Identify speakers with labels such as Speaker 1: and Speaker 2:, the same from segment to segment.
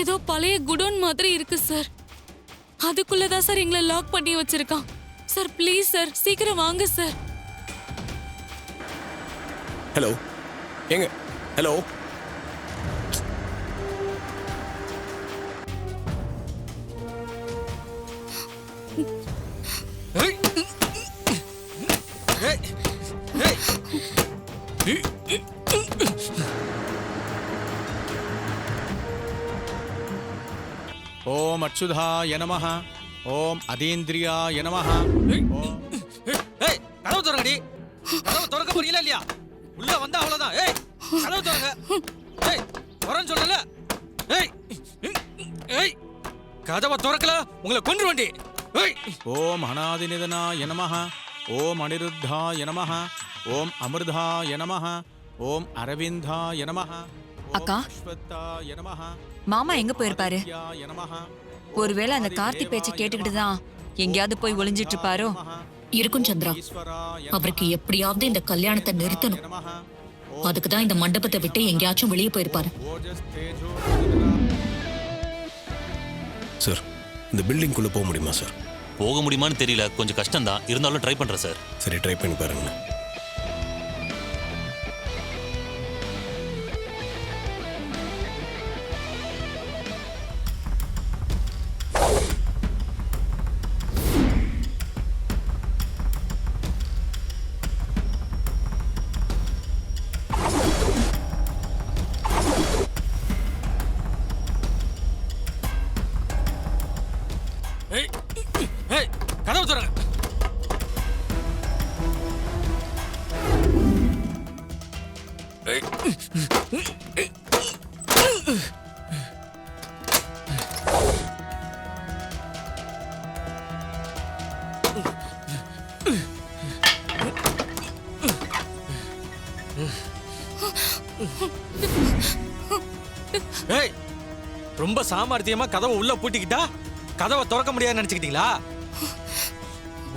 Speaker 1: ஏதோ பழைய குடோன் மாதிரி இருக்கு சார். அதுக்குள்ளதான் சார் எங்களை லாக் பண்ணி வச்சிருக்கான். சார் ப்ளீஸ் சார், சீக்கிரம் வாங்க சார்.
Speaker 2: ஹலோ, எங்க? ஹலோ,
Speaker 3: ஓம் அச்சுதாய நமஹ, ஓம் அதீந்திரியாய நமஹ.
Speaker 4: கதவு திறங்கடி. கதவு திறக்க போறீங்களா இல்லையா? உள்ள வந்தா அவ்வளவுதான். ஏய், கதவு திறங்க. ஏய், வரேன்னு சொல்லல. ஏய், ஏய், கதவை திறக்கல உங்களை கொன்றுவேண்டி. ஏய்,
Speaker 3: ஓம் அநாதிநிதனாய நமஹ, ஓம் அனிருத்தாய நமஹ, ஓம் அமிர்தாய நமஹ, ஓம் அரவிந்தாய நமஹ.
Speaker 5: அக்கா,
Speaker 3: அஸ்வத்தாய நமஹ,
Speaker 5: மாமா எங்க போயிருப்பாரு?
Speaker 3: ஆதித்யாய நமஹ,
Speaker 5: ஒருவேளை அந்த கார்த்தி பேச்சை கேட்டுக்கிட்டு தான் எங்கேயாவது போய் ஒளிஞ்சிட்டு இருப்பாரோ?
Speaker 6: இருக்கும் சந்திரா. அவருக்கு எப்படியாவது இந்த கல்யாணத்தை நிறுத்தணும். அதுக்கு தான் இந்த மண்டபத்தை விட்டு எங்கேயாச்சும் வெளியே போயிருப்பாரு.
Speaker 2: சார் இந்த பில்டிங்குள்ள போக முடியுமா சார்?
Speaker 7: போக முடியுமான்னு தெரியல, கொஞ்சம் கஷ்டம்தான். இருந்தாலும் ட்ரை பண்றேன் சார்.
Speaker 2: சரி, ட்ரை பண்ணி பாருங்க.
Speaker 4: ஏய், ஏய், கதவு திறங்க. ஏய், ஏய், ரொம்ப சாமர்த்தியமா கதவை உள்ள பூட்டிக்கிட்டா கதவை திறக்க முடியாதுன்னு நினைச்சுக்கிட்டீங்களா?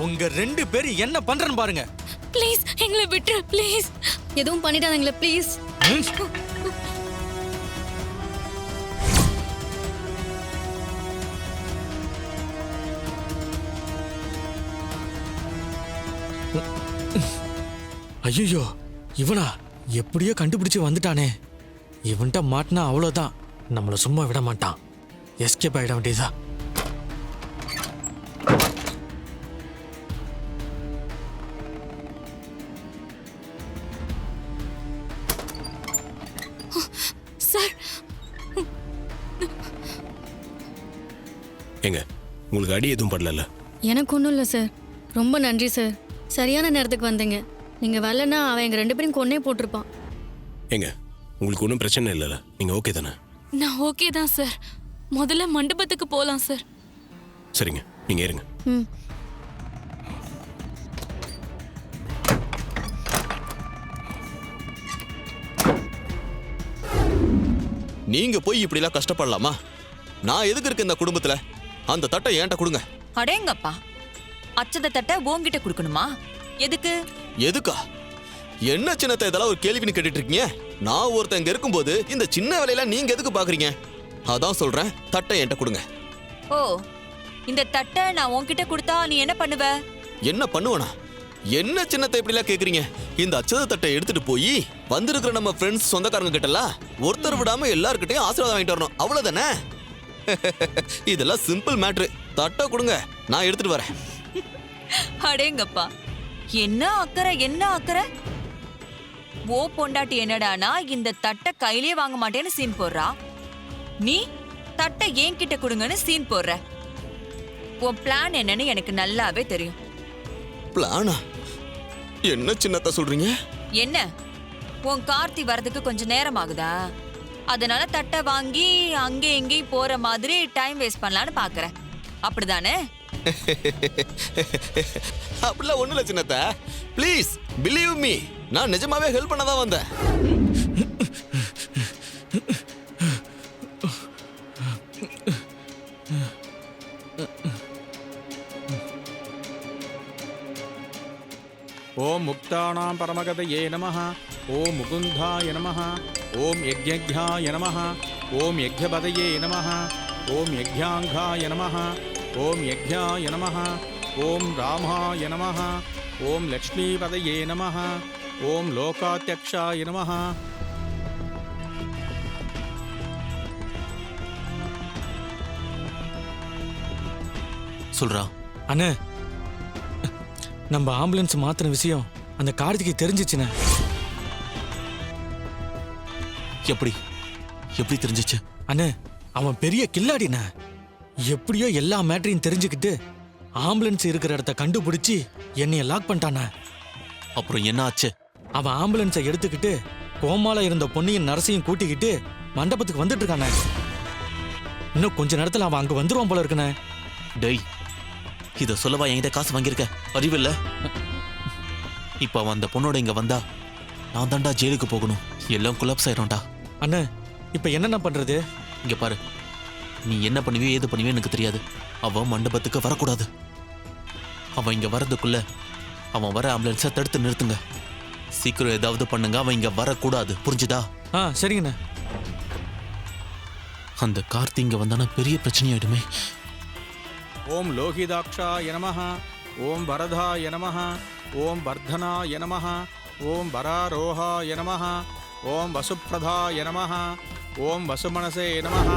Speaker 4: உங்க 2 பேரும் என்ன பண்றேன்னு பாருங்க.
Speaker 1: ப்ளீஸ் எங்களை விட்டுரு ப்ளீஸ்.
Speaker 8: எதுவும் பண்ணிடாதீங்களே ப்ளீஸ்.
Speaker 4: ஐயோ, இவனா எப்படியோ கண்டுபிடிச்சு வந்துட்டானே. இவன்ட்ட மாட்டினா அவ்வளவுதான், நம்மள சும்மா விட மாட்டான். எஸ்கேப் ஆயிட வேண்டியதா.
Speaker 1: சார்
Speaker 2: எங்க உங்களுக்கு அடி எதுவும் படல?
Speaker 8: எனக்கு ஒன்றும் இல்லை சார். ரொம்ப நன்றி சார். சரியான நேரத்துக்கு வந்தீங்க. நீங்கள் வரலன்னா அவன் எங்கள் 2 பேரும் கொன்னே போட்டிருப்பான்.
Speaker 2: எங்க உங்களுக்கு ஒன்றும் பிரச்சனை இல்லைல்ல? நீங்கள் ஓகே தானே?
Speaker 1: நான் ஓகே தான் சார். முதல்ல மண்டபத்துக்கு போலாம் சார்.
Speaker 2: சரிங்க, நீங்கள் ஏறுங்க.
Speaker 8: ம்.
Speaker 9: நீங்க போய் இப்படிலாம் கஷ்டப்படலாமா? நான் எதுக்கு இருக்கு இந்த குடும்பத்துல? அந்த தட்டை ஏன்ட்ட கொடுங்க.
Speaker 5: அடேங்கப்பா, அச்சத தட்டை உன்கிட்ட கொடுக்கணுமா? எதுக்கு?
Speaker 9: எதுக்கா? என்ன சின்னத்தை இதெல்லாம் ஒரு கேள்வின்னு கேட்டுட்டு இருக்கீங்க? நான் ஒருத்தன் இங்க இருக்கும்போது இந்த சின்ன வேலையெல்லாம் நீங்க எதுக்கு பாக்குறீங்க? அதான் சொல்றேன், தட்டை என்கிட்ட கொடுங்க.
Speaker 5: ஓ, இந்த தட்டை நான் உன்கிட்ட கொடுத்தா நீ என்ன பண்ணுவ?
Speaker 9: என்ன பண்ணுவனா? என்ன சின்னத்தை இப்படிலாம் கேக்குறீங்க? இந்த அச்சத தட்டை எடுத்துட்டு போய் வந்திருக்கிற நம்ம ஃப்ரெண்ட்ஸ் சொந்தக்காரங்க கிட்டலாம் ஒருத்தர் விடாம எல்லார்கிட்டையும் ஆசீர்வாதம் வாங்கிட்டு வரணும், அவ்வளவுதானே? இதெல்லாம் சிம்பிள் மேட்ரு. தட்டை கொடுங்க, நான் எடுத்துட்டு வரேன்.
Speaker 5: அடேங்கப்பா, என்ன அக்கறை என்ன அக்கறை? ஓ பொண்டாட்டி என்னடானா இந்த தட்டை கையிலே வாங்க மாட்டேன்னு சீன் போடுறா. நீ தட்டை என்கிட்ட கொடுங்கன்னு சீன் போடுற. உன் பிளான் என்னன்னு எனக்கு நல்லாவே தெரியும்.
Speaker 9: பிளானா? என்ன சின்னத்தை சொல்றீங்க?
Speaker 5: என்ன, உன் கார்த்தி வரதுக்கு கொஞ்சம் நேரம் ஆகுதா? அதனால தட்டை வாங்கி அங்கே எங்கேயும் போற மாதிரி டைம் வேஸ்ட் பண்ணலான்னு பாக்குறேன், அப்படிதானே?
Speaker 9: அப்படிலாம் ஒண்ணுல சின்னத்தை. ப்ளீஸ் பிலீவ் மீ, நான் நிஜமாவே ஹெல்ப் பண்ணதான் வந்தேன்.
Speaker 3: ஓம் முக்தானாம் பரமகதயே நமஹ, ஓம் முகுந்தாய நமஹ, ஓம் யஜ்ஞாய நமஹ, ஓம் யக்ஞபதயே நமः ஓம் யக்ஞாங்காய நமः ஓம் யக்ஞாய நமः ஓம் ராமாய நமः ஓம் லக்ஷ்மீபதயே நமः ஓம் லோகாத்யக்ஷாய நமः.
Speaker 7: சொல்றா.
Speaker 4: அண்ணே, நம்ம ஆம்புலன்ஸ் மாத்தின விஷயம் அந்த கார்த்திகை தெரிஞ்சிச்சுண்ணே.
Speaker 7: எப்படி எப்படி தெரிஞ்சிச்சு?
Speaker 4: அண்ணே, அவன் பெரிய கில்லாடிண்ணே. எப்படியோ எல்லா மேட்டரையும் தெரிஞ்சுக்கிட்டு ஆம்புலன்ஸ் இருக்கிற இடத்த கண்டுபிடிச்சி என்னைய லாக் பண்ணிட்டானே.
Speaker 7: அப்புறம் என்ன ஆச்சு?
Speaker 4: அவன் ஆம்புலன்ஸை எடுத்துக்கிட்டு கோமால இருந்த பொண்ணையும் நரசையும் கூட்டிக்கிட்டு மண்டபத்துக்கு வந்துட்டு இருக்கானே. இன்னும் கொஞ்ச நேரத்துல அவன் அங்க வந்துருவான் போல இருக்குண்ணே.
Speaker 7: டேய், இத சொல்லவா என்கிட்ட காசு வாங்கியிருக்க? அறிவில்ல? இப்ப அவன் அந்த பொண்ணோட இங்க வந்தா நான் தான்டா ஜெயிலுக்கு போகணும். எல்லாம் குலாப்ஸ் ஆயிடும்டா.
Speaker 4: அண்ணே, இப்ப என்னென்ன பண்றது?
Speaker 7: இங்க பாரு, நீ என்ன பண்ணுவியோ ஏது பண்ணுவியோ எனக்கு தெரியாது. அவன் மண்டபத்துக்கு வரக்கூடாது. அவன் இங்க வரதுக்குள்ள அவன் வர ஆம்புலன்ஸை தடுத்து நிறுத்துங்க. சீக்கிரம் ஏதாவது பண்ணுங்க. அவன் இங்க வரக்கூடாது, புரிஞ்சுதா?
Speaker 4: சரிங்கண்ணே.
Speaker 7: அந்த கார்த்தி இங்க வந்தானா பெரிய பிரச்சனையாயிடுமே.
Speaker 3: ஓம் லோகிதாக்ஷாய நமः ஓம் வரதாய நமः ஓம் வர்தனாய நமः ஓம் வராரோகாய நமः ஓம் வசுப்ரதாய நமः ஓம் வசுமனசே நமः.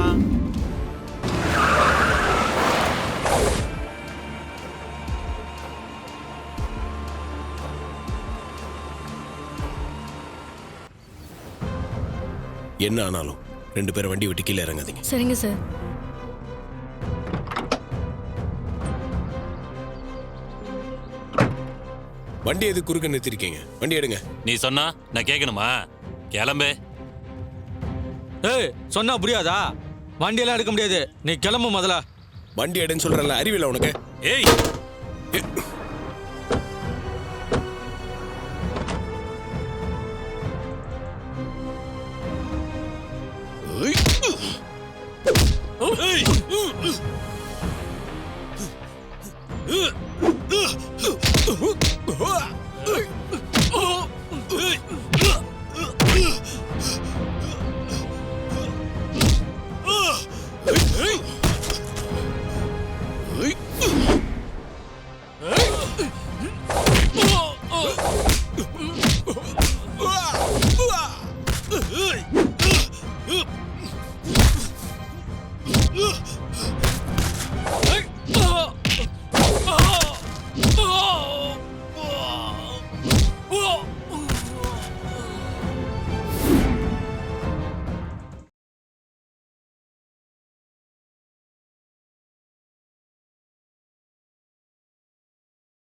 Speaker 2: என்ன ஆனாலும் 2 பேரும் வண்டி விட்டு கீழே இறங்காதீங்க.
Speaker 8: சரிங்க சார்.
Speaker 2: வண்டி எது குறுக்க நிறுத்திருக்கீங்க? வண்டி எடுங்க.
Speaker 7: நீ சொன்னா நான் கேட்கணுமா? கிளம்பு.
Speaker 4: ஏய், சொன்னா புரியாதா? வண்டியெல்லாம் எடுக்க முடியாது. நீ கிளம்பு முதல்ல.
Speaker 2: வண்டி எடுன்னு சொல்றல, அறிவில்லை உனக்கு?
Speaker 7: ஏய்,
Speaker 2: ஏய்.